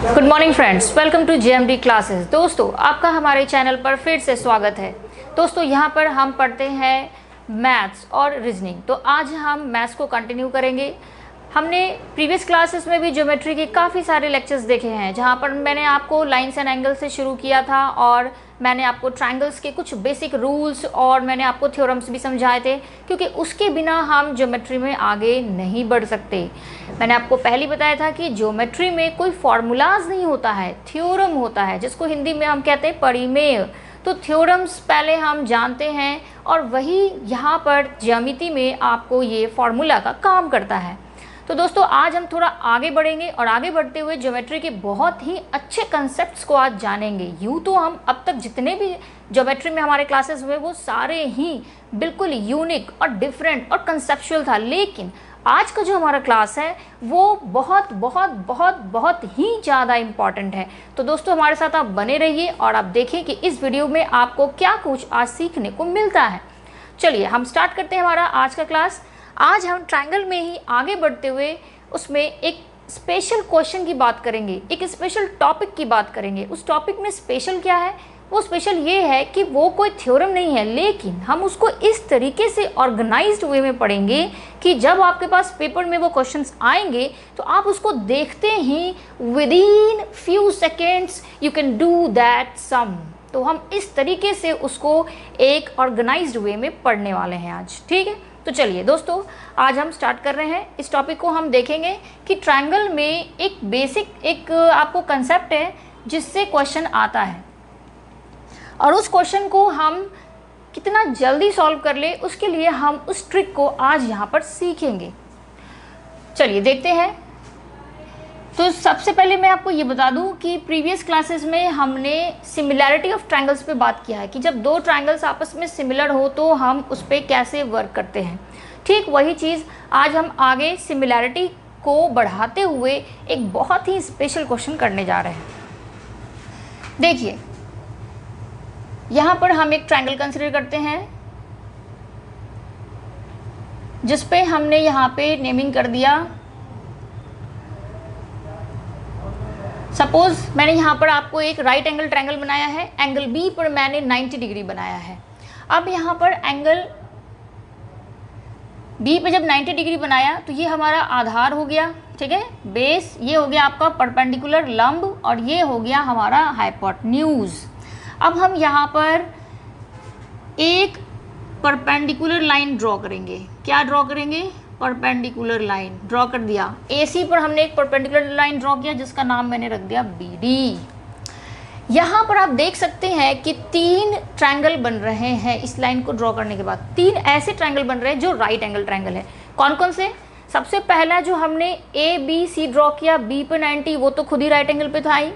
Good morning friends, welcome to JMD classes. दोस्तों, आपका हमारे चैनल पर फिर से स्वागत है। दोस्तों, यहाँ पर हम पढ़ते हैं मैथ्स और रीजनिंग। तो आज हम मैथ्स को कंटिन्यू करेंगे। हमने प्रीवियस क्लासेस में भी ज्योमेट्री के काफ़ी सारे लेक्चर्स देखे हैं, जहाँ पर मैंने आपको लाइन्स एंड एंगल्स से शुरू किया था और मैंने आपको ट्रायंगल्स के कुछ बेसिक रूल्स और मैंने आपको थ्योरम्स भी समझाए थे, क्योंकि उसके बिना हम ज्योमेट्री में आगे नहीं बढ़ सकते। मैंने आपको पहले बताया था कि ज्योमेट्री में कोई फार्मूलाज नहीं होता है, थ्योरम होता है, जिसको हिंदी में हम कहते हैं परिमेय। तो थ्योरम्स पहले हम जानते हैं और वही यहाँ पर ज्यामिति में आपको ये फार्मूला का काम करता है। तो दोस्तों, आज हम थोड़ा आगे बढ़ेंगे और आगे बढ़ते हुए ज्योमेट्री के बहुत ही अच्छे कंसेप्ट्स को आज जानेंगे। यूँ तो हम अब तक जितने भी ज्योमेट्री में हमारे क्लासेस हुए वो सारे ही बिल्कुल यूनिक और डिफरेंट और कंसेप्चुअल था, लेकिन आज का जो हमारा क्लास है वो बहुत बहुत बहुत बहुत ही ज़्यादा इम्पॉर्टेंट है। तो दोस्तों, हमारे साथ आप बने रहिए और आप देखें कि इस वीडियो में आपको क्या कुछ आज सीखने को मिलता है। चलिए हम स्टार्ट करते हैं हमारा आज का क्लास। आज हम ट्रायंगल में ही आगे बढ़ते हुए उसमें एक स्पेशल क्वेश्चन की बात करेंगे, एक स्पेशल टॉपिक की बात करेंगे। उस टॉपिक में स्पेशल क्या है? वो स्पेशल ये है कि वो कोई थ्योरम नहीं है, लेकिन हम उसको इस तरीके से ऑर्गेनाइज्ड वे में पढ़ेंगे कि जब आपके पास पेपर में वो क्वेश्चंस आएंगे तो आप उसको देखते ही within few seconds you can do that sum. तो हम इस तरीके से उसको एक ऑर्गेनाइज्ड वे में पढ़ने वाले हैं आज, ठीक है। तो चलिए दोस्तों, आज हम स्टार्ट कर रहे हैं। इस टॉपिक को हम देखेंगे कि ट्रायंगल में एक बेसिक एक आपको कंसेप्ट है जिससे क्वेश्चन आता है, और उस क्वेश्चन को हम कितना जल्दी सॉल्व कर ले उसके लिए हम उस ट्रिक को आज यहाँ पर सीखेंगे। चलिए देखते हैं। तो सबसे पहले मैं आपको ये बता दूं कि प्रीवियस क्लासेस में हमने सिमिलैरिटी ऑफ ट्रायंगल्स पे बात किया है कि जब दो ट्रायंगल्स आपस में सिमिलर हो तो हम उस पर कैसे वर्क करते हैं। ठीक वही चीज़ आज हम आगे सिमिलैरिटी को बढ़ाते हुए एक बहुत ही स्पेशल क्वेश्चन करने जा रहे हैं। देखिए, यहाँ पर हम एक ट्रायंगल कंसिडर करते हैं जिस पे हमने यहाँ पे नेमिंग कर दिया। सपोज मैंने यहाँ पर आपको एक राइट एंगल ट्रायंगल बनाया है, एंगल बी पर मैंने 90 डिग्री बनाया है। अब यहाँ पर एंगल बी पे जब 90 डिग्री बनाया तो ये हमारा आधार हो गया, ठीक है, बेस। ये हो गया आपका परपेंडिकुलर लंब और ये हो गया हमारा हाइपोटेन्यूज। अब हम यहाँ पर एक परपेंडिकुलर लाइन ड्रॉ करेंगे। क्या ड्रॉ करेंगे? परपेंडिकुलर लाइन ड्रॉ कर दिया। AC पर हमने एक परपेंडिकुलर लाइन ड्रॉ किया जिसका नाम मैंने रख दिया BD। यहाँ पर आप देख सकते हैं कि 3 ट्रायंगल बन रहे हैं। इस लाइन को ड्रॉ करने के बाद 3 ऐसे ट्रायंगल बन रहे हैं जो राइट एंगल ट्रायंगल है। कौन कौन से? सबसे पहला जो हमने ABC ड्रॉ किया, B पर 90, वो तो खुद ही राइट एंगल पे था ही।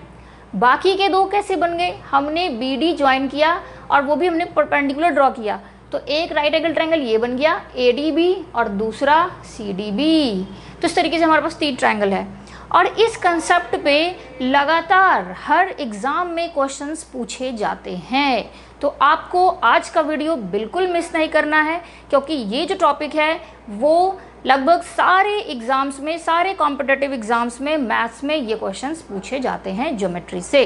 बाकी के 2 कैसे बन गए? हमने BD ज्वाइन किया और वो भी हमने परपेंडिकुलर ड्रॉ किया, तो एक राइट एंगल ट्रायंगल ये बन गया ADB और दूसरा CDB। तो इस तरीके से हमारे पास 3 ट्रायंगल है और इस कंसेप्ट पे लगातार हर एग्ज़ाम में क्वेश्चंस पूछे जाते हैं। तो आपको आज का वीडियो बिल्कुल मिस नहीं करना है, क्योंकि ये जो टॉपिक है वो लगभग सारे एग्ज़ाम्स में, सारे कॉम्पिटिटिव एग्ज़ाम्स में मैथ्स में ये क्वेश्चंस पूछे जाते हैं ज्योमेट्री से।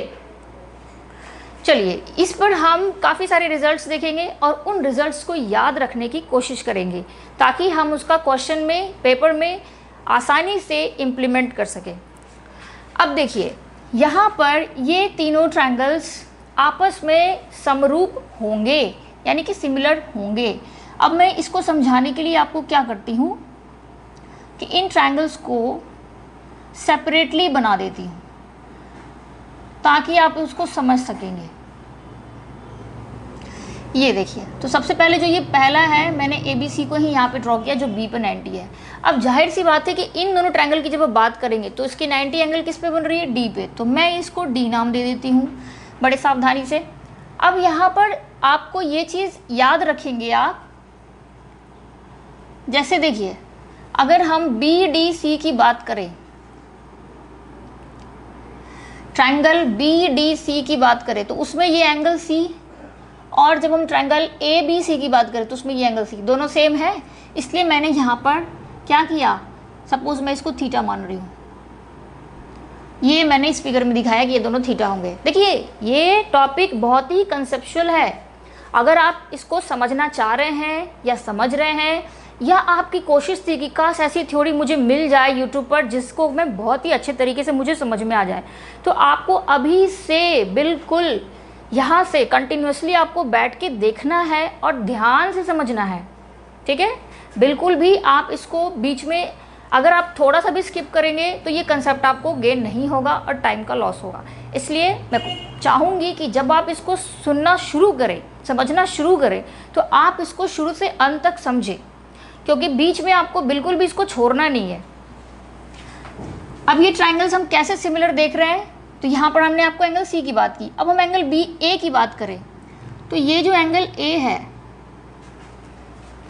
चलिए, इस पर हम काफ़ी सारे रिजल्ट्स देखेंगे और उन रिजल्ट्स को याद रखने की कोशिश करेंगे ताकि हम उसका क्वेश्चन में, पेपर में आसानी से इम्प्लीमेंट कर सकें। अब देखिए, यहाँ पर ये तीनों ट्रायंगल्स आपस में समरूप होंगे, यानी कि सिमिलर होंगे। अब मैं इसको समझाने के लिए आपको क्या करती हूँ कि इन ट्रायंगल्स को सेपरेटली बना देती हूँ ताकि आप उसको समझ सकेंगे। ये देखिए, तो सबसे पहले जो ये पहला है मैंने ABC को ही यहाँ पे ड्रॉ किया जो B पर 90 है। अब जाहिर सी बात है कि इन दोनों ट्रायंगल की जब हम बात करेंगे तो इसकी 90 एंगल किस पे बन रही है? D पे, तो मैं इसको D नाम दे देती हूँ बड़े सावधानी से। अब यहाँ पर आपको ये चीज़ याद रखेंगे आप, जैसे देखिए, अगर हम BDC की बात करें, ट्रायंगल BDC की बात करें तो उसमें ये एंगल C, और जब हम ट्रायंगल ABC की बात करें तो उसमें ये एंगल C, दोनों सेम है। इसलिए मैंने यहाँ पर क्या किया, सपोज मैं इसको थीटा मान रही हूँ, ये मैंने इस फिगर में दिखाया कि ये दोनों थीटा होंगे। देखिए ये टॉपिक बहुत ही कंसेप्चुअल है। अगर आप इसको समझना चाह रहे हैं या समझ रहे हैं, या आपकी कोशिश थी कि काश ऐसी थ्योरी मुझे मिल जाए यूट्यूब पर जिसको मैं बहुत ही अच्छे तरीके से मुझे समझ में आ जाए, तो आपको अभी से बिल्कुल यहाँ से कंटिन्यूसली आपको बैठ के देखना है और ध्यान से समझना है, ठीक है। बिल्कुल भी आप इसको बीच में अगर आप थोड़ा सा भी स्किप करेंगे तो ये कंसेप्ट आपको गेन नहीं होगा और टाइम का लॉस होगा। इसलिए मैं चाहूँगी कि जब आप इसको सुनना शुरू करें, समझना शुरू करें, तो आप इसको शुरू से अंत तक समझें, क्योंकि बीच में आपको बिल्कुल भी इसको छोड़ना नहीं है। अब ये ट्राइंगल्स हम कैसे सिमिलर देख रहे हैं, तो यहाँ पर हमने आपको एंगल सी की बात की। अब हम एंगल बी ए की बात करें, तो ये जो एंगल ए है,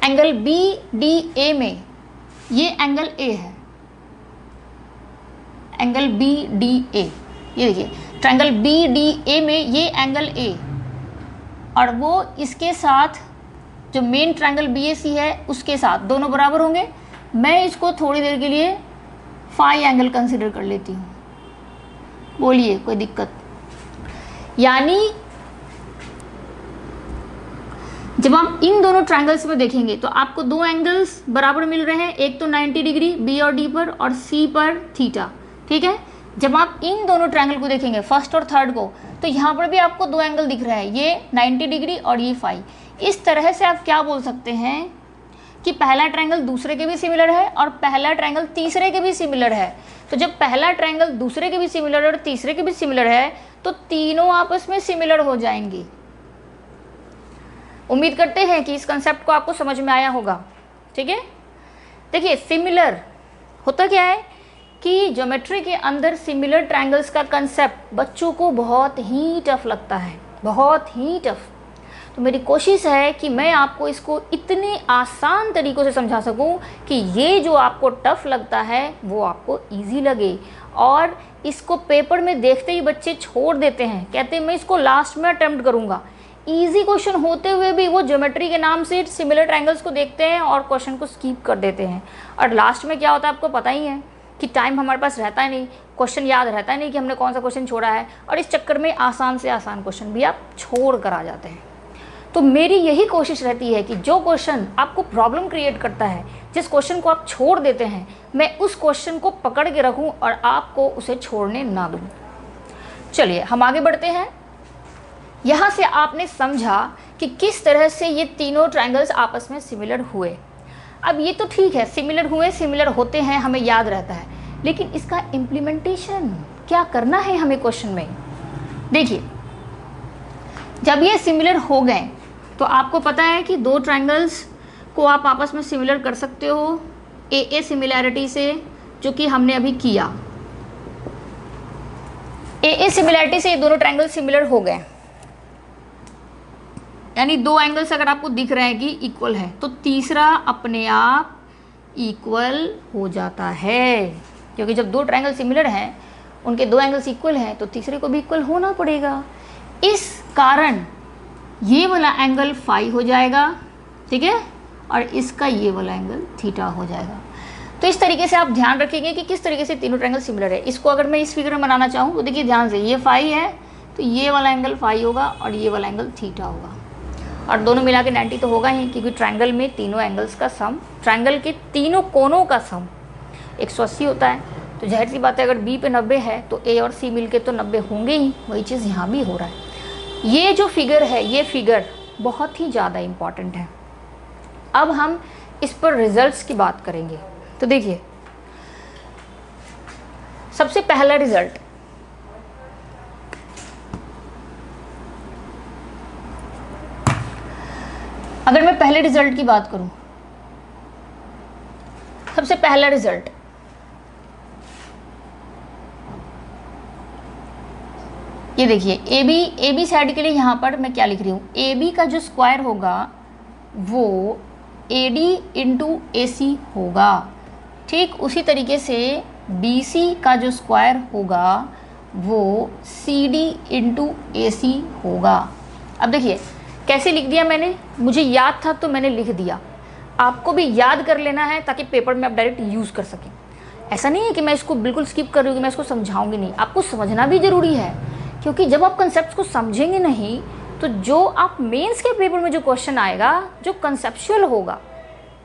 एंगल बी डी ए में ये एंगल ए है, एंगल बी डी ए, ये देखिए ट्रायंगल बी डी ए में ये एंगल ए, और वो इसके साथ जो मेन ट्रायंगल बी ए सी है उसके साथ दोनों बराबर होंगे। मैं इसको थोड़ी देर के लिए फाई एंगल कंसिडर कर लेती हूँ। बोलिए कोई दिक्कत? यानी जब आप इन दोनों ट्रायंगल्स में देखेंगे तो आपको दो एंगल्स बराबर मिल रहे हैं, एक तो 90 डिग्री बी और डी पर और सी पर थीटा, ठीक है। जब आप इन दोनों ट्रायंगल को देखेंगे फर्स्ट और थर्ड को, तो यहाँ पर भी आपको दो एंगल दिख रहे हैं, ये 90 डिग्री और ये फाई। इस तरह से आप क्या बोल सकते हैं कि पहला ट्रायंगल दूसरे के भी सिमिलर है और पहला ट्रायंगल तीसरे के भी सिमिलर है। तो जब पहला ट्रायंगल दूसरे के भी सिमिलर और तीसरे के भी सिमिलर है, तो तीनों आपस में सिमिलर हो जाएंगे। उम्मीद करते हैं कि इस कंसेप्ट को आपको समझ में आया होगा, ठीक है। देखिए सिमिलर होता क्या है कि ज्योमेट्री के अंदर सिमिलर ट्रायंगल्स का कंसेप्ट बच्चों को बहुत ही टफ लगता है, बहुत ही टफ। तो मेरी कोशिश है कि मैं आपको इसको इतने आसान तरीक़ों से समझा सकूं कि ये जो आपको टफ लगता है वो आपको इजी लगे। और इसको पेपर में देखते ही बच्चे छोड़ देते हैं, कहते हैं मैं इसको लास्ट में अटेम्प्ट करूँगा। इजी क्वेश्चन होते हुए भी वो ज्योमेट्री के नाम से सिमिलर ट्रायंगल्स को देखते हैं और क्वेश्चन को स्किप कर देते हैं। और लास्ट में क्या होता है आपको पता ही है कि टाइम हमारे पास रहता है नहीं, क्वेश्चन याद रहता है नहीं कि हमने कौन सा क्वेश्चन छोड़ा है, और इस चक्कर में आसान से आसान क्वेश्चन भी आप छोड़ कर आ जाते हैं। तो मेरी यही कोशिश रहती है कि जो क्वेश्चन आपको प्रॉब्लम क्रिएट करता है, जिस क्वेश्चन को आप छोड़ देते हैं, मैं उस क्वेश्चन को पकड़ के रखूं और आपको उसे छोड़ने ना दूं। चलिए हम आगे बढ़ते हैं। यहाँ से आपने समझा कि किस तरह से ये तीनों ट्रायंगल्स आपस में सिमिलर हुए। अब ये तो ठीक है, सिमिलर हुए, सिमिलर होते हैं, हमें याद रहता है, लेकिन इसका इम्प्लीमेंटेशन क्या करना है हमें क्वेश्चन में। देखिए जब ये सिमिलर हो गए तो आपको पता है कि दो ट्रायंगल्स को आप आपस में सिमिलर कर सकते हो ए सिमिलैरिटी से, जो कि हमने अभी किया। ए सिमिलैरिटी से ये दोनों ट्रायंगल सिमिलर हो गए, यानी दो एंगल्स अगर आपको दिख रहे हैं कि इक्वल है, तो तीसरा अपने आप इक्वल हो जाता है, क्योंकि जब दो ट्रायंगल सिमिलर हैं, उनके दो एंगल्स इक्वल हैं, तो तीसरे को भी इक्वल होना पड़ेगा। इस कारण ये वाला एंगल फाई हो जाएगा, ठीक है, और इसका ये वाला एंगल थीटा हो जाएगा। तो इस तरीके से आप ध्यान रखेंगे कि किस तरीके से तीनों ट्रायंगल सिमिलर है। इसको अगर मैं इस फिगर में बनाना चाहूँ तो देखिए ध्यान से, ये फाई है तो ये वाला एंगल फाई होगा और ये वाला एंगल थीटा होगा, और दोनों मिला के 90 तो होगा ही, क्योंकि ट्रायंगल में तीनों एंगल्स का सम, ट्रायंगल के तीनों कोनों का सम 180 होता है। तो जाहिर सी बात है अगर बी पे 90 है तो ए और सी मिलके तो 90 होंगे ही। वही चीज़ यहाँ भी हो रहा है। ये जो फिगर है, ये फिगर बहुत ही ज़्यादा इम्पॉर्टेंट है। अब हम इस पर रिजल्ट्स की बात करेंगे। तो देखिए सबसे पहला रिजल्ट, अगर मैं पहले रिजल्ट की बात करूं, सबसे पहला रिजल्ट, ये देखिए ए बी साइड के लिए यहाँ पर मैं क्या लिख रही हूँ, ए बी का जो स्क्वायर होगा वो ए डी इंटू ए सी होगा। ठीक उसी तरीके से बी सी का जो स्क्वायर होगा वो सी डी इंटू ए सी होगा। अब देखिए कैसे लिख दिया मैंने, मुझे याद था तो मैंने लिख दिया, आपको भी याद कर लेना है ताकि पेपर में आप डायरेक्ट यूज़ कर सकें। ऐसा नहीं है कि मैं इसको बिल्कुल स्किप कर रही हूँ कि मैं इसको समझाऊंगी नहीं, आपको समझना भी ज़रूरी है, क्योंकि जब आप कंसेप्ट को समझेंगे नहीं तो जो आप मेंस के पेपर में जो क्वेश्चन आएगा जो कंसेप्चुअल होगा,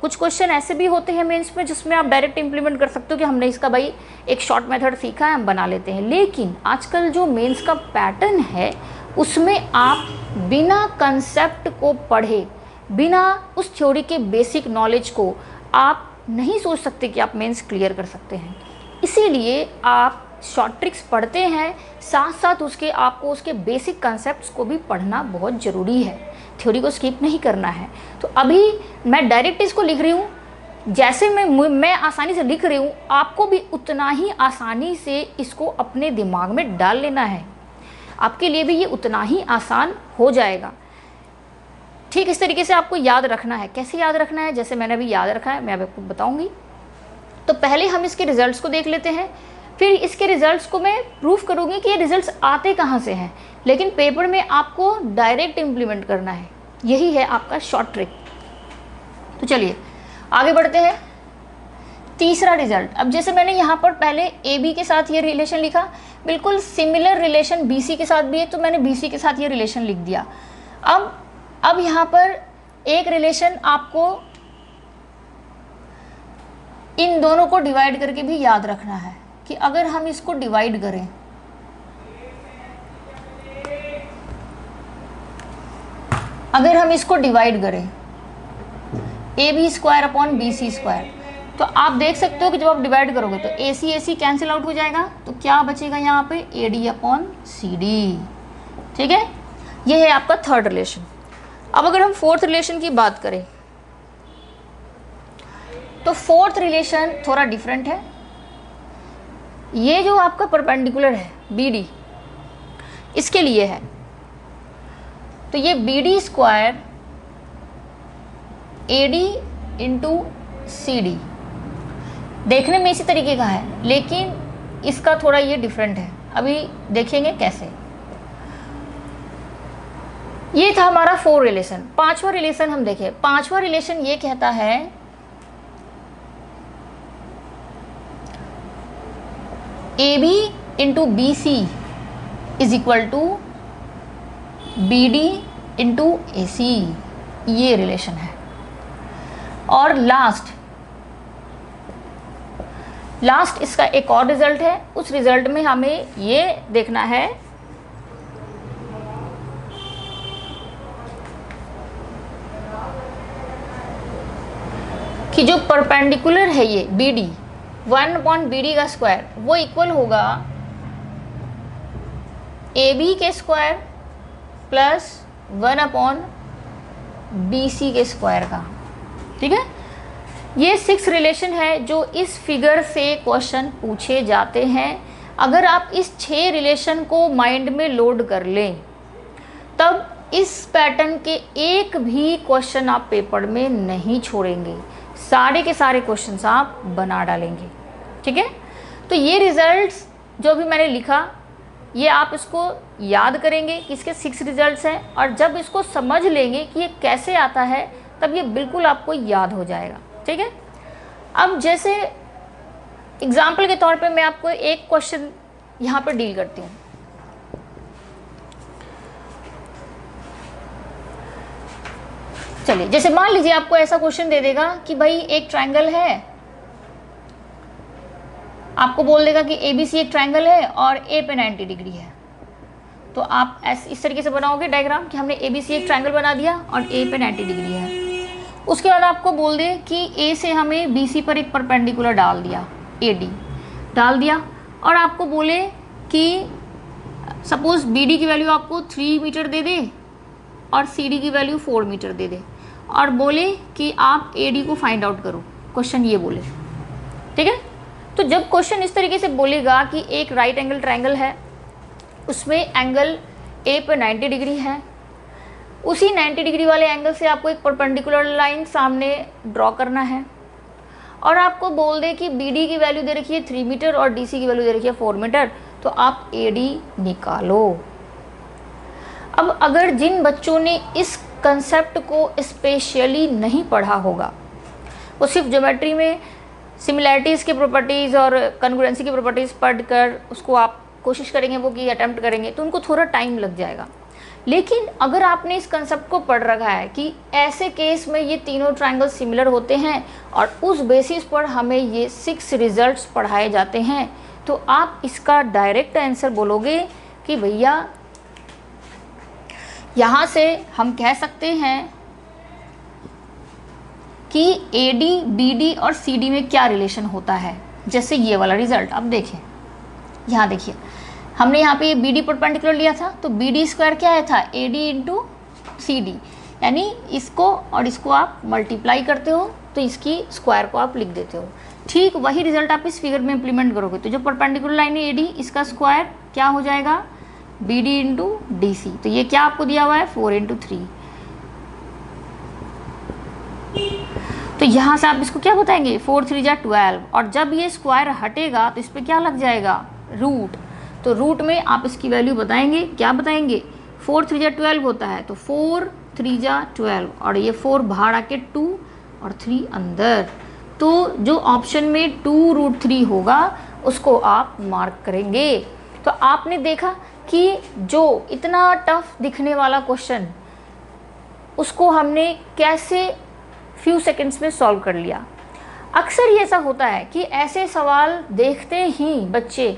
कुछ क्वेश्चन ऐसे भी होते हैं मेंस में जिसमें आप डायरेक्ट इंप्लीमेंट कर सकते हो कि हमने इसका भाई एक शॉर्ट मेथड सीखा है, हम बना लेते हैं। लेकिन आजकल जो मेंस का पैटर्न है उसमें आप बिना कंसेप्ट को पढ़े, बिना उस थ्योरी के बेसिक नॉलेज को आप नहीं सोच सकते कि आप मेंस क्लियर कर सकते हैं। इसीलिए आप शॉर्ट ट्रिक्स पढ़ते हैं, साथ साथ उसके आपको उसके बेसिक कॉन्सेप्ट्स को भी पढ़ना बहुत ज़रूरी है, थ्योरी को स्किप नहीं करना है। तो अभी मैं डायरेक्ट इसको लिख रही हूँ, जैसे मैं आसानी से लिख रही हूँ, आपको भी उतना ही आसानी से इसको अपने दिमाग में डाल लेना है, आपके लिए भी ये उतना ही आसान हो जाएगा। ठीक इस तरीके से आपको याद रखना है। कैसे याद रखना है, जैसे मैंने अभी याद रखा है मैं अब आपको बताऊँगी। तो पहले हम इसके रिजल्ट्स को देख लेते हैं, फिर इसके रिजल्ट्स को मैं प्रूफ करूँगी कि ये रिजल्ट्स आते कहाँ से हैं, लेकिन पेपर में आपको डायरेक्ट इम्प्लीमेंट करना है, यही है आपका शॉर्ट ट्रिक। तो चलिए आगे बढ़ते हैं। तीसरा रिजल्ट, अब जैसे मैंने यहाँ पर पहले ए बी के साथ ये रिलेशन लिखा, बिल्कुल सिमिलर रिलेशन बी सी के साथ भी है, तो मैंने बी सी के साथ ये रिलेशन लिख दिया। अब यहाँ पर एक रिलेशन आपको इन दोनों को डिवाइड करके भी याद रखना है कि अगर हम इसको डिवाइड करें, A B square upon B C square, तो आप देख सकते हो कि जब आप डिवाइड करोगे तो ए सी कैंसिल आउट हो जाएगा, तो क्या बचेगा यहाँ पे A D upon C D. ठीक है, ये है आपका थर्ड रिलेशन। अब अगर हम फोर्थ रिलेशन की बात करें तो फोर्थ रिलेशन थोड़ा डिफरेंट है। ये जो आपका परपेंडिकुलर है बी डी, इसके लिए है, तो ये B D square A D into C D देखने में इसी तरीके का है, लेकिन इसका थोड़ा ये डिफरेंट है, अभी देखेंगे कैसे। ये था हमारा फोर रिलेशन। पांचवा रिलेशन हम देखें, पांचवा रिलेशन ये कहता है A B into B C is equal to B D into A C, ये रिलेशन है। और लास्ट इसका एक और रिजल्ट है, उस रिजल्ट में हमें ये देखना है कि जो परपेंडिकुलर है ये B D, 1 upon B D का स्क्वायर वो इक्वल होगा ए बी के square plus 1 upon B C के स्क्वायर का। ठीक है, ये 6 रिलेशन है जो इस फिगर से क्वेश्चन पूछे जाते हैं। अगर आप इस 6 रिलेशन को माइंड में लोड कर लें तब इस पैटर्न के एक भी क्वेश्चन आप पेपर में नहीं छोड़ेंगे, सारे के सारे क्वेश्चंस आप बना डालेंगे। ठीक है, तो ये रिजल्ट्स जो भी मैंने लिखा ये आप इसको याद करेंगे कि इसके 6 रिजल्ट्स हैं, और जब इसको समझ लेंगे कि ये कैसे आता है तब ये बिल्कुल आपको याद हो जाएगा। ठीक है, अब जैसे एग्जाम्पल के तौर पे मैं आपको एक क्वेश्चन यहाँ पर डील करती हूँ। चलिए, जैसे मान लीजिए आपको ऐसा क्वेश्चन दे देगा कि भाई एक ट्रायंगल है, आपको बोल देगा कि ए बी सी एक ट्रायंगल है और ए पे 90 डिग्री है, तो आप इस तरीके से बनाओगे डायग्राम कि हमने ए बी सी एक ट्रायंगल बना दिया और ए पे 90 डिग्री है। उसके बाद आपको बोल दे कि ए से हमें बी सी पर एक परपेंडिकुलर डाल दिया, ए डी डाल दिया, और आपको बोले कि सपोज बी डी की वैल्यू आपको 3 मीटर दे दे और सी डी की वैल्यू 4 मीटर दे दे, और बोले कि आप ए डी को फाइंड आउट करो, क्वेश्चन ये बोले। ठीक है, तो जब क्वेश्चन इस तरीके से बोलेगा कि एक राइट एंगल ट्रायंगल है, उसमें एंगल ए पर 90 डिग्री है, उसी 90 डिग्री वाले एंगल से आपको एक परपेंडिकुलर लाइन सामने ड्रॉ करना है, और आपको बोल दे कि बी डी की वैल्यू दे रखी है 3 मीटर और डी सी की वैल्यू दे रखी है 4 मीटर, तो आप ए डी निकालो। अब अगर जिन बच्चों ने इस कंसेप्ट को स्पेशली नहीं पढ़ा होगा, वो सिर्फ ज्योमेट्री में सिमिलैरिटीज़ के प्रॉपर्टीज़ और कन्ग्रुएंसी की प्रॉपर्टीज़ पढ़कर उसको आप कोशिश करेंगे वो कि अटैम्प्ट करेंगे तो उनको थोड़ा टाइम लग जाएगा। लेकिन अगर आपने इस कंसेप्ट को पढ़ रखा है कि ऐसे केस में ये तीनों ट्रायंगल सिमिलर होते हैं और उस बेसिस पर हमें ये 6 रिजल्ट्स पढ़ाए जाते हैं, तो आप इसका डायरेक्ट आंसर बोलोगे कि भैया यहाँ से हम कह सकते हैं कि AD, BD और CD में क्या रिलेशन होता है। जैसे ये वाला रिजल्ट अब देखें, यहाँ देखिए हमने यहाँ पे ये BD परपेंडिकुलर लिया था, तो BD स्क्वायर क्या है था AD इंटू CD, यानी इसको और इसको आप मल्टीप्लाई करते हो तो इसकी स्क्वायर को आप लिख देते हो। ठीक वही रिजल्ट आप इस फिगर में इम्प्लीमेंट करोगे तो जो परपेंडिकुलर लाइन है AD, इसका स्क्वायर क्या हो जाएगा BD इंटू DC। तो ये क्या आपको दिया हुआ है 4 इंटू 3। तो यहाँ से आप इसको क्या बताएंगे 4 3 जा 12, और जब ये स्क्वायर हटेगा तो इस पर क्या लग जाएगा रूट। तो रूट में आप इसकी वैल्यू बताएंगे, क्या बताएंगे 4 3 जा 12 होता है, तो 4 3 जा 12 और ये 4 बाहर आके 2 और 3 अंदर। तो जो ऑप्शन में 2√3 होगा उसको आप मार्क करेंगे। तो आपने देखा कि जो इतना टफ दिखने वाला क्वेश्चन उसको हमने कैसे फ्यू सेकंड्स में सॉल्व कर लिया। अक्सर ये ऐसा होता है कि ऐसे सवाल देखते ही बच्चे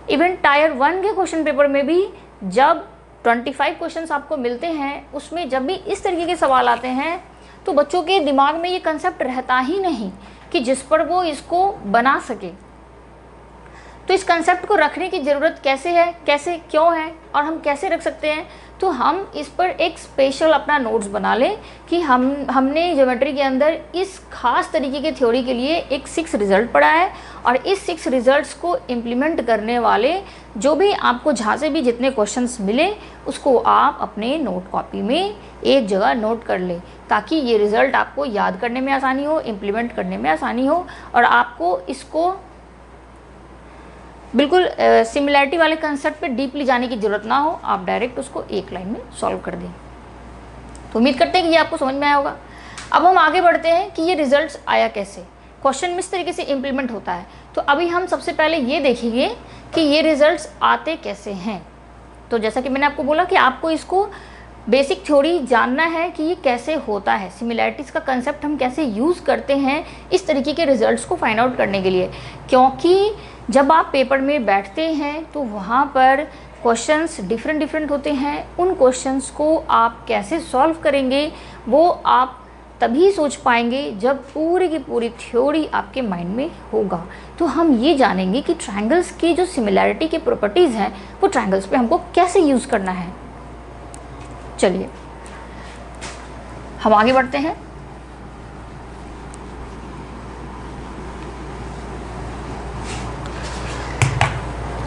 इवन टायर 1 के क्वेश्चन पेपर में भी जब 25 क्वेश्चंस आपको मिलते हैं उसमें जब भी इस तरीके के सवाल आते हैं तो बच्चों के दिमाग में ये कंसेप्ट रहता ही नहीं कि जिस पर वो इसको बना सके। तो इस कंसेप्ट को रखने की ज़रूरत कैसे है, कैसे क्यों है और हम कैसे रख सकते हैं, तो हम इस पर एक स्पेशल अपना नोट्स बना लें कि हमने ज्योमेट्री के अंदर इस खास तरीके के थ्योरी के लिए एक 6 रिज़ल्ट पढ़ा है और इस 6 रिज़ल्ट्स को इम्प्लीमेंट करने वाले जो भी आपको जहाँ से भी जितने क्वेश्चंस मिले उसको आप अपने नोट कॉपी में एक जगह नोट कर लें ताकि ये रिज़ल्ट आपको याद करने में आसानी हो, इम्प्लीमेंट करने में आसानी हो और आपको इसको बिल्कुल सिमिलैरिटी वाले कंसेप्ट पे डीपली जाने की ज़रूरत ना हो, आप डायरेक्ट उसको एक लाइन में सॉल्व कर दें। तो उम्मीद करते हैं कि ये आपको समझ में आया होगा। अब हम आगे बढ़ते हैं कि ये रिजल्ट्स आया कैसे, क्वेश्चन में इस तरीके से इम्प्लीमेंट होता है। तो अभी हम सबसे पहले ये देखेंगे कि ये रिजल्ट्स आते कैसे हैं। तो जैसा कि मैंने आपको बोला कि आपको इसको बेसिक थ्योरी जानना है कि ये कैसे होता है, सिमिलैरिटीज़ का कंसेप्ट हम कैसे यूज़ करते हैं इस तरीके के रिजल्ट्स को फाइंड आउट करने के लिए। क्योंकि जब आप पेपर में बैठते हैं तो वहाँ पर क्वेश्चंस डिफरेंट होते हैं, उन क्वेश्चंस को आप कैसे सॉल्व करेंगे वो आप तभी सोच पाएंगे जब पूरी की पूरी थ्योरी आपके माइंड में होगा। तो हम ये जानेंगे कि ट्रायंगल्स की जो सिमिलैरिटी की प्रॉपर्टीज़ हैं वो ट्रायंगल्स पे हमको कैसे यूज़ करना है। चलिए हम आगे बढ़ते हैं।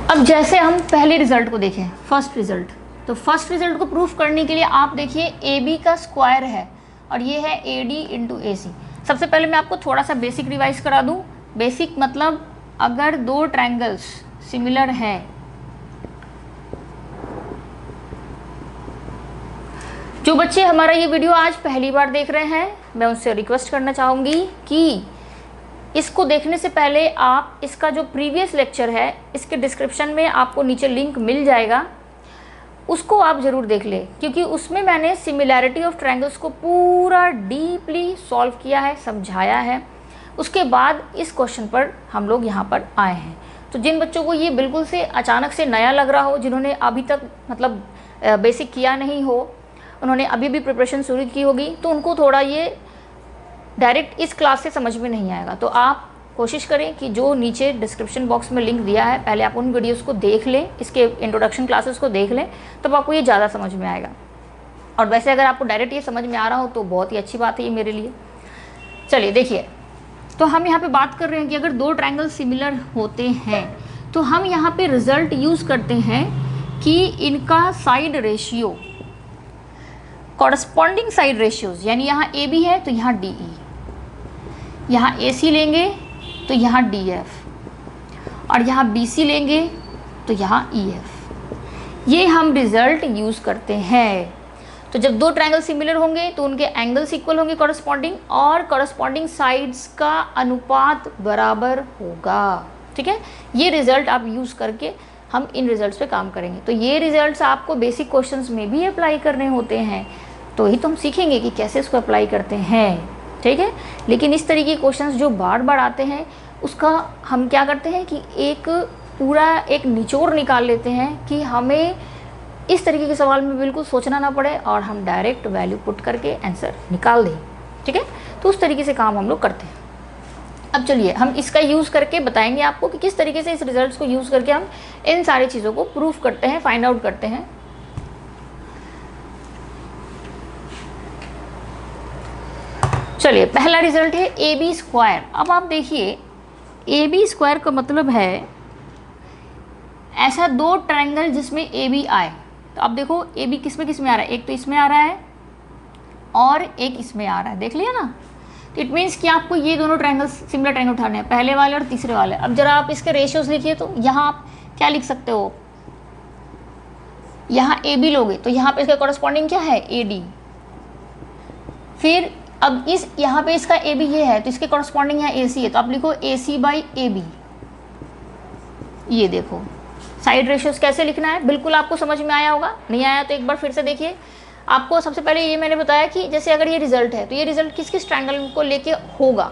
अब जैसे हम पहले रिजल्ट को देखें, फर्स्ट रिजल्ट, तो फर्स्ट रिजल्ट को प्रूफ करने के लिए आप देखिए AB का स्क्वायर है और ये है AD इंटू AC। सबसे पहले मैं आपको थोड़ा सा बेसिक रिवाइज करा दूं। बेसिक मतलब अगर दो ट्रायंगल्स सिमिलर हैं जो बच्चे हमारा ये वीडियो आज पहली बार देख रहे हैं मैं उनसे रिक्वेस्ट करना चाहूँगी कि इसको देखने से पहले आप इसका जो प्रीवियस लेक्चर है इसके डिस्क्रिप्शन में आपको नीचे लिंक मिल जाएगा, उसको आप ज़रूर देख लें क्योंकि उसमें मैंने सिमिलैरिटी ऑफ ट्रायंगल्स को पूरा डीपली सॉल्व किया है, समझाया है। उसके बाद इस क्वेश्चन पर हम लोग यहाँ पर आए हैं। तो जिन बच्चों को ये बिल्कुल से अचानक से नया लग रहा हो, जिन्होंने अभी तक मतलब बेसिक किया नहीं हो, उन्होंने अभी भी प्रिपरेशन शुरू की होगी, तो उनको थोड़ा ये डायरेक्ट इस क्लास से समझ में नहीं आएगा। तो आप कोशिश करें कि जो नीचे डिस्क्रिप्शन बॉक्स में लिंक दिया है पहले आप उन वीडियोस को देख लें, इसके इंट्रोडक्शन क्लासेस को देख लें, तब आपको ये ज़्यादा समझ में आएगा। और वैसे अगर आपको डायरेक्ट ये समझ में आ रहा हो तो बहुत ही अच्छी बात है ये मेरे लिए। चलिए देखिए, तो हम यहाँ पे बात कर रहे हैं कि अगर दो ट्रायंगल सिमिलर होते हैं तो हम यहाँ पे रिजल्ट यूज़ करते हैं कि इनका side ratio, corresponding side ratios, यानी यहाँ AB है तो यहाँ DE, यहाँ AC लेंगे तो यहाँ DF और यहाँ BC लेंगे तो यहाँ EF। ये हम रिज़ल्ट यूज़ करते हैं। तो जब दो ट्रायंगल सिमिलर होंगे तो उनके एंगल्स इक्वल होंगे कॉरस्पॉन्डिंग, और कॉरस्पॉन्डिंग साइड्स का अनुपात बराबर होगा। ठीक है, ये रिजल्ट आप यूज़ करके हम इन रिजल्ट्स पे काम करेंगे। तो ये रिजल्ट्स आपको बेसिक क्वेश्चंस में भी अप्लाई करने होते हैं, तो ही तो हम सीखेंगे कि कैसे इसको अप्लाई करते हैं। ठीक है, लेकिन इस तरीके के क्वेश्चंस जो बार बार आते हैं उसका हम क्या करते हैं कि एक पूरा एक निचोड़ निकाल लेते हैं कि हमें इस तरीके के सवाल में बिल्कुल सोचना ना पड़े और हम डायरेक्ट वैल्यू पुट करके आंसर निकाल दें। ठीक है, तो उस तरीके से काम हम लोग करते हैं। अब चलिए हम इसका यूज़ करके बताएंगे आपको कि किस तरीके से इस रिजल्ट्स को यूज़ करके हम इन सारी चीज़ों को प्रूफ करते हैं, फाइंड आउट करते हैं। चलिए पहला रिजल्ट है ए बी स्क्वायर। अब आप देखिए ए बी स्क्वायर का मतलब है ऐसा दो ट्रायंगल जिसमें ए बी आए। तो अब देखो ए बी किस में आ रहा है, एक तो इसमें आ रहा है और एक इसमें आ रहा है, देख लिया ना। तो इट मीन्स कि आपको ये दोनों ट्रायंगल सिमिलर ट्रायंगल उठाने हैं, पहले वाले और तीसरे वाले। अब जरा आप इसके रेशियोज लिखिए, तो यहाँ आप क्या लिख सकते हो, यहाँ ए बी लोगे तो यहाँ पे इसका कॉरस्पॉन्डिंग क्या है, ए डी। फिर अब इस यहाँ पे इसका ए बी ये है तो इसके कॉरस्पॉन्डिंग यहाँ ए सी है, तो आप लिखो ए सी बाई ए बी। ये देखो साइड रेशियोज कैसे लिखना है, बिल्कुल आपको समझ में आया होगा। नहीं आया तो एक बार फिर से देखिए। आपको सबसे पहले ये मैंने बताया कि जैसे अगर ये रिजल्ट है तो ये रिजल्ट किस किस ट्रायंगल को लेके होगा,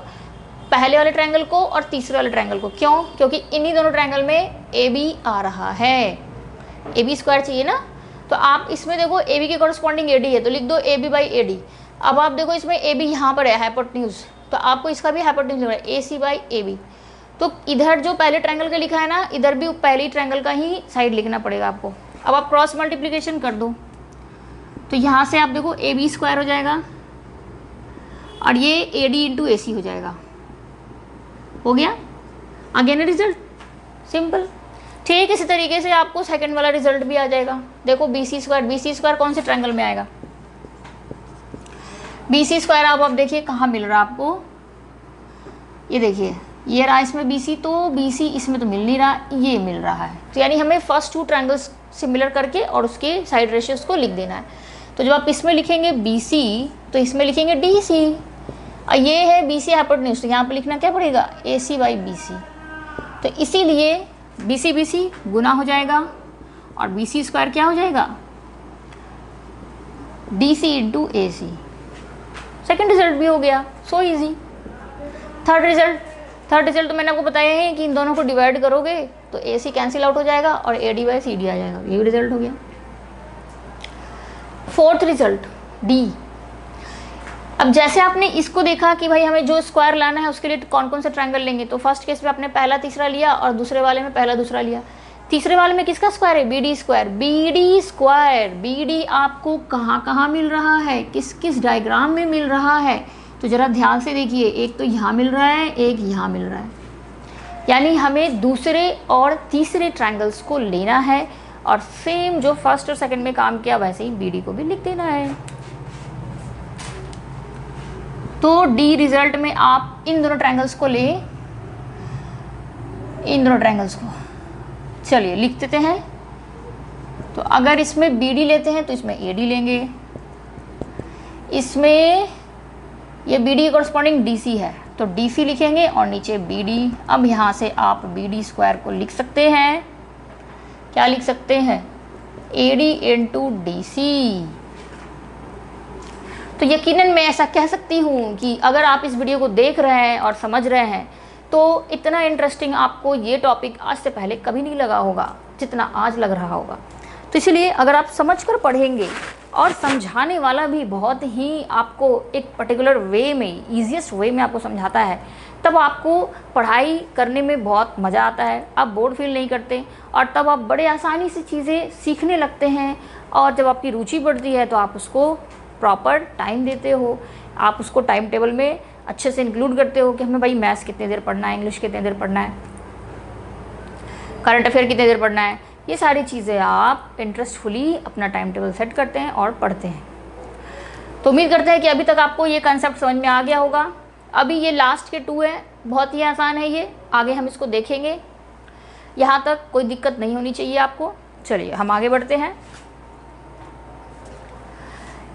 पहले वाले ट्रायंगल को और तीसरे वाले ट्रायंगल को। क्यों, क्योंकि इन्हीं दोनों ट्रायंगल में ए बी आ रहा है, ए बी स्क्वायर चाहिए ना। तो आप इसमें देखो ए बी के कॉरस्पॉन्डिंग ए डी है तो लिख दो A B by A D. अब आप देखो इसमें ए बी यहाँ पर है हाइपोटेन्यूज, तो आपको इसका भी हाइपोटेन्यूज लिखना है ए सी बाई ए बी। तो इधर जो पहले ट्रायंगल का लिखा है ना, इधर भी पहले ट्रायंगल का ही साइड लिखना पड़ेगा आपको। अब आप क्रॉस मल्टीप्लिकेशन कर दो तो यहाँ से आप देखो ए बी स्क्वायर हो जाएगा और ये ए डी इंटू ए सी हो जाएगा। हो गया, अगेन रिजल्ट सिंपल। ठीक इसी तरीके से आपको सेकंड वाला रिजल्ट भी आ जाएगा। देखो बी सी स्क्वायर कौन से ट्रायंगल में आएगा, बी सी स्क्वायर। अब देखिए कहाँ मिल रहा है आपको, ये देखिए ये रहा इसमें बी सी, तो बी सी इसमें तो मिल नहीं रहा, ये मिल रहा है। तो यानी हमें फर्स्ट टू ट्रायंगल्स सिमिलर करके और उसके साइड रेशियोज को लिख देना है। तो जब आप इसमें लिखेंगे बी सी तो इसमें लिखेंगे डी सी, और ये है बी सी हाइपोटेन्यूज, तो यहाँ पर लिखना क्या पड़ेगा, ए सी बाई बी सी। तो इसीलिए बी सी गुना हो जाएगा और बी सी स्क्वायर क्या हो जाएगा, D C into A C. Second result भी हो गया, सो इजी। थर्ड रिजल्ट तो मैंने आपको बताया है कि इन दोनों को डिवाइड करोगे तो ए सी कैंसिल आउट हो जाएगा और A D by C D आ जाएगा, ये भी रिजल्ट हो गया। Fourth result D. अब जैसे आपने इसको देखा कि भाई हमें जो स्क्वायर लाना है उसके लिए कौन कौन से ट्रायंगल लेंगे, तो फर्स्ट केस में आपने पहला तीसरा लिया और दूसरे वाले में पहला दूसरा लिया। तीसरे वाले में किसका स्क्वायर है, B D square. B D आपको कहाँ कहाँ मिल रहा है, किस किस डायग्राम में मिल रहा है, तो ज़रा ध्यान से देखिए। एक तो यहाँ मिल रहा है, एक यहाँ मिल रहा है, यानी हमें दूसरे और तीसरे ट्रायंगल्स को लेना है और सेम जो फर्स्ट और सेकंड में काम किया वैसे ही बी डी को भी लिख देना है। तो डी रिजल्ट में आप इन दोनों ट्रायंगल्स को ले, इन दोनों ट्रायंगल्स को चलिए लिख देते हैं। तो अगर इसमें बी डी लेते हैं तो इसमें ए डी लेंगे, इसमें ये B D corresponding D C है तो डी सी लिखेंगे और नीचे बी डी। अब यहाँ से आप बी डी स्क्वायर को लिख सकते हैं, क्या लिख सकते हैं, A D into D C. तो यकीनन मैं ऐसा कह सकती हूँ कि अगर आप इस वीडियो को देख रहे हैं और समझ रहे हैं तो इतना इंटरेस्टिंग आपको ये टॉपिक आज से पहले कभी नहीं लगा होगा जितना आज लग रहा होगा। तो इसलिए अगर आप समझकर पढ़ेंगे और समझाने वाला भी बहुत ही आपको एक पर्टिकुलर वे में, ईजीएस्ट वे में आपको समझाता है, तब आपको पढ़ाई करने में बहुत मज़ा आता है, आप बोर्ड फील नहीं करते और तब आप बड़े आसानी से चीज़ें सीखने लगते हैं। और जब आपकी रुचि बढ़ती है तो आप उसको प्रॉपर टाइम देते हो, आप उसको टाइम टेबल में अच्छे से इंक्लूड करते हो कि हमें भाई मैथ्स कितनी देर पढ़ना है, इंग्लिश कितनी देर पढ़ना है, करंट अफेयर कितनी देर पढ़ना है। ये सारी चीज़ें आप इंटरेस्टफुली अपना टाइम टेबल सेट करते हैं और पढ़ते हैं। तो उम्मीद करते हैं कि अभी तक आपको ये कंसेप्ट समझ में आ गया होगा। अभी ये लास्ट के 2 है, बहुत ही आसान है ये, आगे हम इसको देखेंगे। यहाँ तक कोई दिक्कत नहीं होनी चाहिए आपको। चलिए हम आगे बढ़ते हैं।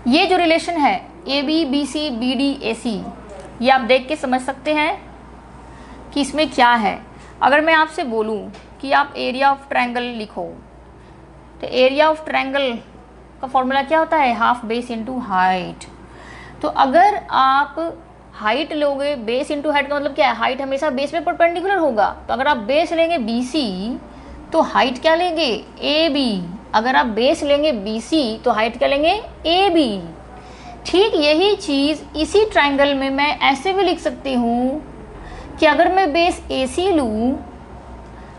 ये जो रिलेशन है A B B C B D A C, ये आप देख के समझ सकते हैं कि इसमें क्या है। अगर मैं आपसे बोलूं कि आप एरिया ऑफ ट्रायंगल लिखो, तो एरिया ऑफ ट्रायंगल का फॉर्मूला क्या होता है, हाफ बेस इनटू हाइट। तो अगर आप हाइट लोगे, बेस इनटू हाइट का मतलब क्या है, हाइट हमेशा बेस में परपेंडिकुलर होगा। तो अगर आप बेस लेंगे BC तो हाइट क्या लेंगे, AB। अगर आप बेस लेंगे BC तो हाइट क्या लेंगे, AB। ठीक यही चीज़ इसी ट्रायंगल में मैं ऐसे भी लिख सकती हूँ कि अगर मैं बेस AC लूँ,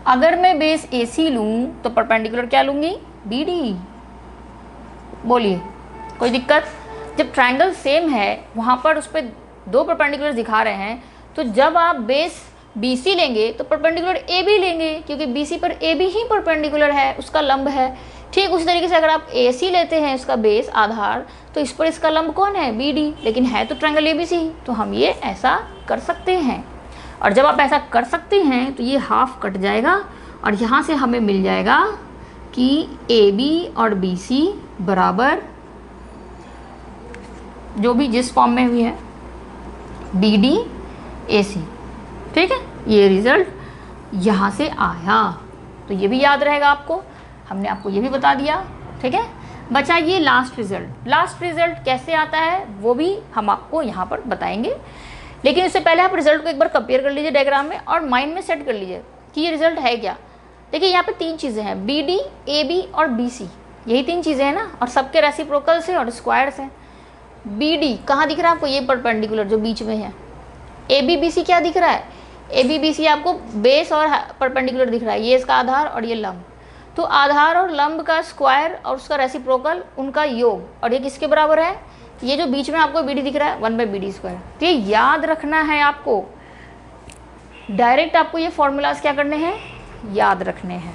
अगर मैं बेस AC लूँ तो परपेंडिकुलर क्या लूँगी, BD। बोलिए कोई दिक्कत। जब ट्रायंगल सेम है वहाँ पर उस पर दो परपेंडिकुलर दिखा रहे हैं, तो जब आप बेस BC लेंगे तो परपेंडिकुलर AB लेंगे, क्योंकि BC पर AB ही परपेंडिकुलर है, उसका लंब है। ठीक उसी तरीके से अगर आप AC लेते हैं इसका बेस आधार, तो इस पर इसका लंब कौन है, BD, लेकिन है तो ट्रायंगल ABC। तो हम ये ऐसा कर सकते हैं, और जब आप ऐसा कर सकते हैं तो ये हाफ कट जाएगा और यहाँ से हमें मिल जाएगा कि AB और BC बराबर जो भी जिस फॉर्म में हुई है BD AC। ठीक है, ये रिजल्ट यहाँ से आया, तो ये भी याद रहेगा आपको, हमने आपको ये भी बता दिया। ठीक है, बचा ये लास्ट रिजल्ट। लास्ट रिजल्ट कैसे आता है वो भी हम आपको यहाँ पर बताएंगे, लेकिन उससे पहले आप रिजल्ट को एक बार कंपेयर कर लीजिए डायग्राम में और माइंड में सेट कर लीजिए कि ये रिजल्ट है क्या। देखिए यहाँ पे तीन चीज़ें हैं, BD AB और BC, यही तीन चीज़ें हैं ना, और सबके रेसिप्रोकल्स हैं और स्क्वायर्स हैं। BD कहाँ दिख रहा है आपको, ये परपेंडिकुलर जो बीच में है। AB BC क्या दिख रहा है, AB BC आपको बेस और परपेंडिकुलर दिख रहा है, ये इसका आधार और ये लंब। तो आधार और लंब का स्क्वायर और उसका रेसिप्रोकल, उनका योग, और ये किसके बराबर है, ये जो बीच में आपको BD दिख रहा है 1/BD स्क्वायर। तो ये याद रखना है आपको, डायरेक्ट आपको ये फॉर्मूलाज क्या करने हैं, याद रखने हैं,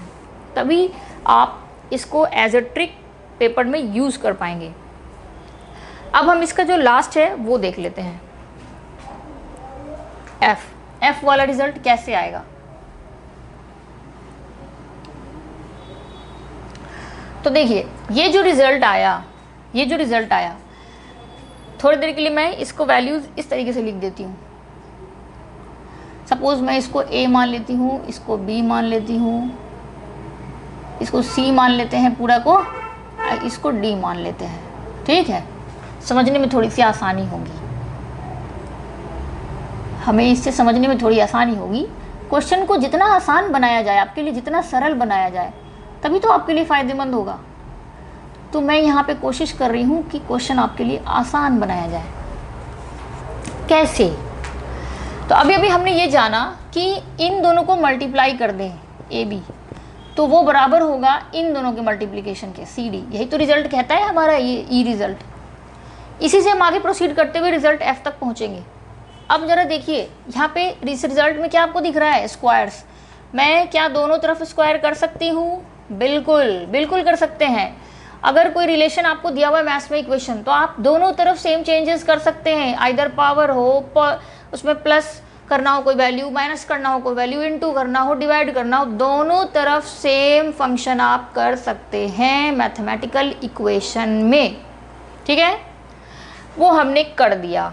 तभी आप इसको एज अ ट्रिक पेपर में यूज़ कर पाएंगे। अब हम इसका जो लास्ट है वो देख लेते हैं, F वाला रिजल्ट कैसे आएगा। तो देखिए ये जो रिजल्ट आया, थोड़ी देर के लिए मैं इसको वैल्यूज इस तरीके से लिख देती हूँ। सपोज मैं इसको A मान लेती हूँ, इसको B मान लेती हूँ, इसको C मान लेते हैं पूरा को, इसको D मान लेते हैं। ठीक है, समझने में थोड़ी सी आसानी होगी, हमें इससे समझने में थोड़ी आसानी होगी। क्वेश्चन को जितना आसान बनाया जाए, आपके लिए जितना सरल बनाया जाए, तभी तो आपके लिए फ़ायदेमंद होगा। तो मैं यहाँ पे कोशिश कर रही हूँ कि क्वेश्चन आपके लिए आसान बनाया जाए। कैसे, तो अभी हमने ये जाना कि इन दोनों को मल्टीप्लाई कर दें AB, तो वो बराबर होगा इन दोनों के मल्टीप्लिकेशन के CD। यही तो रिजल्ट कहता है हमारा ये ई रिजल्ट। इसी से हम आगे प्रोसीड करते हुए रिजल्ट F तक पहुँचेंगे। अब ज़रा देखिए यहाँ पे इस रिजल्ट में क्या आपको दिख रहा है, स्क्वायर्स। मैं क्या दोनों तरफ स्क्वायर कर सकती हूँ, बिल्कुल कर सकते हैं। अगर कोई रिलेशन आपको दिया हुआ है मैथ्स में इक्वेशन, तो आप दोनों तरफ सेम चेंजेस कर सकते हैं, आइदर पावर हो, उसमें प्लस करना हो कोई वैल्यू, माइनस करना हो कोई वैल्यू, इनटू करना हो, डिवाइड करना हो, दोनों तरफ सेम फंक्शन आप कर सकते हैं मैथमेटिकल इक्वेशन में। ठीक है, वो हमने कर दिया।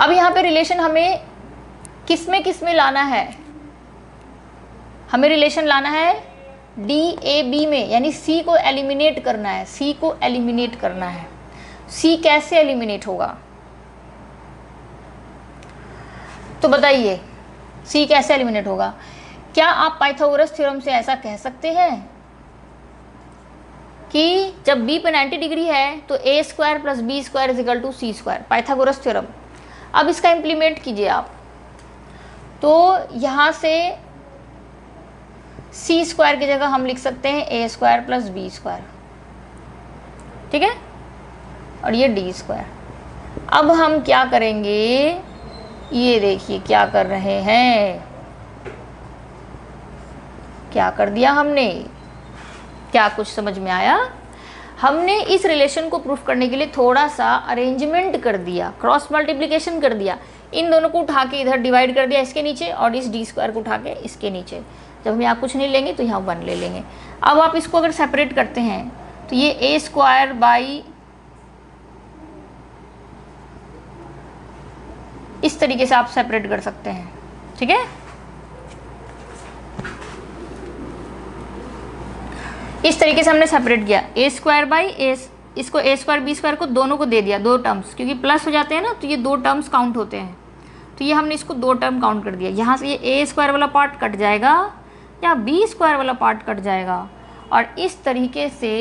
अब यहाँ पे रिलेशन हमें किस में लाना है, हमें रिलेशन लाना है DAB में, यानी C को एलिमिनेट करना है, C को एलिमिनेट करना है। C कैसे एलिमिनेट होगा, तो बताइए C कैसे एलिमिनेट होगा। क्या आप पाइथागोरस थ्योरम से ऐसा कह सकते हैं कि जब B पे 90 डिग्री है तो A² + B² = C², Pythagoras theorem. अब इसका इम्प्लीमेंट कीजिए आप, तो यहाँ से C² की जगह हम लिख सकते हैं A² + B²। ठीक है, और ये D²। अब हम क्या करेंगे, ये देखिए क्या कर रहे हैं, क्या कर दिया हमने, क्या कुछ समझ में आया। हमने इस रिलेशन को प्रूफ करने के लिए थोड़ा सा अरेंजमेंट कर दिया, क्रॉस मल्टीप्लिकेशन कर दिया। इन दोनों को उठा के इधर डिवाइड कर दिया इसके नीचे, और इस D² को उठा के इसके नीचे। जब हम यहाँ कुछ नहीं लेंगे तो यहाँ 1 ले लेंगे। अब आप इसको अगर सेपरेट करते हैं तो ये ए स्क्वायर बाई इस तरीके से आप सेपरेट कर सकते हैं, ठीक है। इस तरीके से हमने सेपरेट किया, ए स्क्वायर बाई ए, इसको ए स्क्वायर बी स्क्वायर को दोनों को दे दिया, दो टर्म्स, क्योंकि प्लस हो जाते हैं ना तो ये दो टर्म्स काउंट होते हैं, तो ये हमने इसको दो टर्म काउंट कर दिया। यहाँ से ये ए स्क्वायर वाला पार्ट कट जाएगा या बी स्क्वायर वाला पार्ट कट जाएगा, और इस तरीके से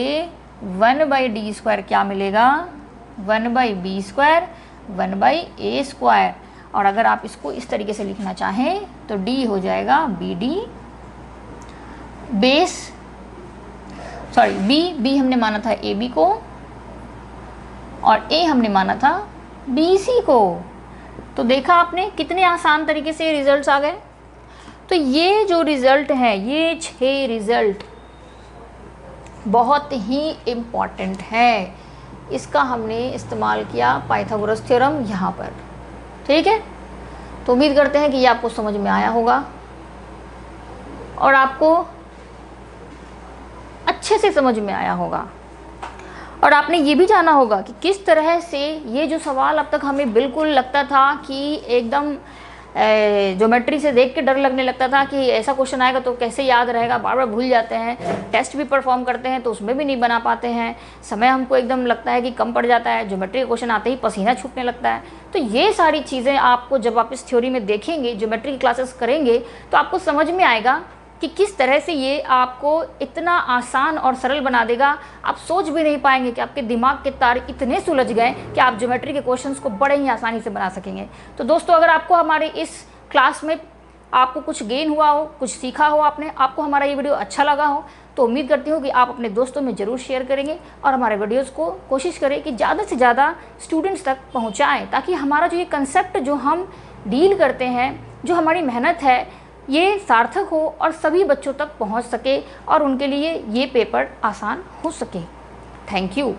1/d स्क्वायर क्या मिलेगा, 1/b स्क्वायर 1/a स्क्वायर। और अगर आप इसको इस तरीके से लिखना चाहें तो d हो जाएगा bd बेस, सॉरी b हमने माना था ab को और a हमने माना था bc को। तो देखा आपने कितने आसान तरीके से रिजल्ट्स आ गए। तो ये जो रिज़ल्ट है, ये 6 रिज़ल्ट बहुत ही इम्पॉर्टेंट है। इसका हमने इस्तेमाल किया पाइथागोरस थ्योरम यहाँ पर, ठीक है। तो उम्मीद करते हैं कि ये आपको समझ में आया होगा और आपको अच्छे से समझ में आया होगा, और आपने ये भी जाना होगा कि किस तरह से ये जो सवाल अब तक हमें बिल्कुल लगता था कि एकदम ज्योमेट्री से देख के डर लगने लगता था कि ऐसा क्वेश्चन आएगा तो कैसे याद रहेगा, बार बार भूल जाते हैं, टेस्ट भी परफॉर्म करते हैं तो उसमें भी नहीं बना पाते हैं, समय हमको एकदम लगता है कि कम पड़ जाता है, ज्योमेट्री का क्वेश्चन आते ही पसीना छूटने लगता है। तो ये सारी चीज़ें आपको जब आप इस थ्योरी में देखेंगे, ज्योमेट्री की क्लासेस करेंगे, तो आपको समझ में आएगा कि किस तरह से ये आपको इतना आसान और सरल बना देगा। आप सोच भी नहीं पाएंगे कि आपके दिमाग के तार इतने सुलझ गए कि आप ज्योमेट्री के क्वेश्चंस को बड़े ही आसानी से बना सकेंगे। तो दोस्तों, अगर आपको हमारे इस क्लास में आपको कुछ गेन हुआ हो, कुछ सीखा हो आपने, आपको हमारा ये वीडियो अच्छा लगा हो, तो उम्मीद करती हूँ कि आप अपने दोस्तों में ज़रूर शेयर करेंगे और हमारे वीडियोज़ को कोशिश करें कि ज़्यादा से ज़्यादा स्टूडेंट्स तक पहुँचाएँ, ताकि हमारा जो ये कंसेप्ट जो हम डील करते हैं, जो हमारी मेहनत है, ये सार्थक हो और सभी बच्चों तक पहुंच सके और उनके लिए ये पेपर आसान हो सके। Thank you.